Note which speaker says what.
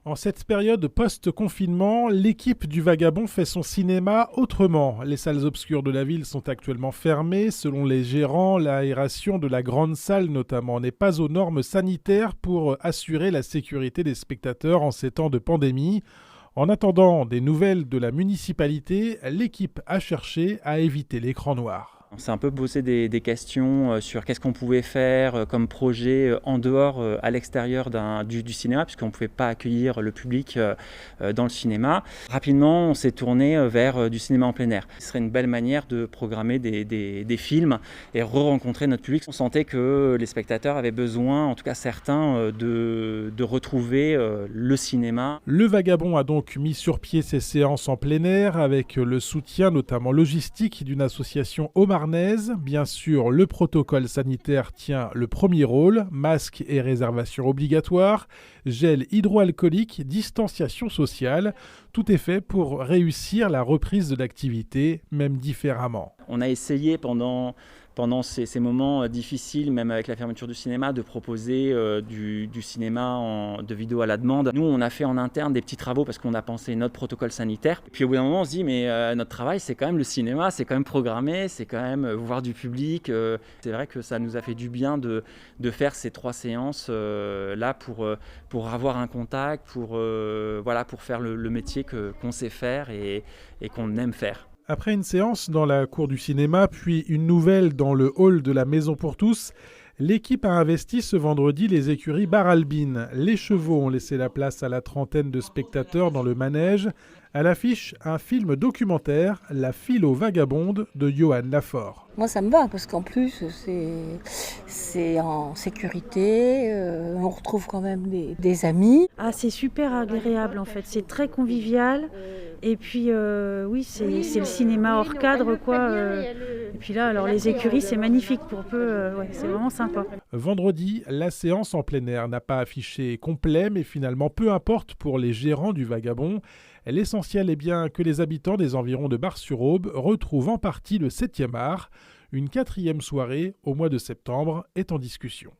Speaker 1: En cette période post-confinement, l'équipe du Vagabond fait son cinéma autrement. Les salles obscures de la ville sont actuellement fermées. Selon les gérants, l'aération de la grande salle notamment n'est pas aux normes sanitaires pour assurer la sécurité des spectateurs en ces temps de pandémie. En attendant des nouvelles de la municipalité, l'équipe a cherché à éviter l'écran noir.
Speaker 2: On s'est un peu posé des questions sur qu'est-ce qu'on pouvait faire comme projet en dehors, à l'extérieur du cinéma, puisqu'on ne pouvait pas accueillir le public dans le cinéma. Rapidement, on s'est tourné vers du cinéma en plein air. Ce serait une belle manière de programmer des films et re-rencontrer notre public. On sentait que les spectateurs avaient besoin, en tout cas certains, de retrouver le cinéma.
Speaker 1: Le Vagabond a donc mis sur pied ses séances en plein air avec le soutien notamment logistique d'une association Omar. Bien sûr, le protocole sanitaire tient le premier rôle, masque et réservation obligatoire, gel hydroalcoolique, distanciation sociale. Tout est fait pour réussir la reprise de l'activité, même différemment.
Speaker 2: On a essayé pendant ces moments difficiles, même avec la fermeture du cinéma, de proposer du cinéma de vidéo à la demande. Nous, on a fait en interne des petits travaux parce qu'on a pensé notre protocole sanitaire. Puis au bout d'un moment, on se dit, mais notre travail, c'est quand même le cinéma, c'est quand même programmé, c'est quand même voir du public. C'est vrai que ça nous a fait du bien de faire ces 3 séances là pour avoir un contact, pour faire le métier qu'on sait faire et qu'on aime faire.
Speaker 1: Après une séance dans la cour du cinéma, puis une nouvelle dans le hall de la Maison pour tous, l'équipe a investi ce vendredi les écuries Bar Albine. Les chevaux ont laissé la place à la trentaine de spectateurs dans le manège. À l'affiche, un film documentaire, La philo vagabonde de Johan Lafort.
Speaker 3: Moi, ça me va parce qu'en plus, c'est en sécurité. On retrouve quand même des amis.
Speaker 4: Ah, c'est super agréable en fait. C'est très convivial. Et puis, oui, c'est le cinéma hors cadre, quoi. Et puis là, alors les écuries, c'est magnifique pour peu. C'est vraiment sympa.
Speaker 1: Vendredi, la séance en plein air n'a pas affiché complet, mais finalement, peu importe pour les gérants du Vagabond. L'essentiel est bien que les habitants des environs de Bar-sur-Aube retrouvent en partie le 7e art. Une 4e soirée, au mois de septembre, est en discussion.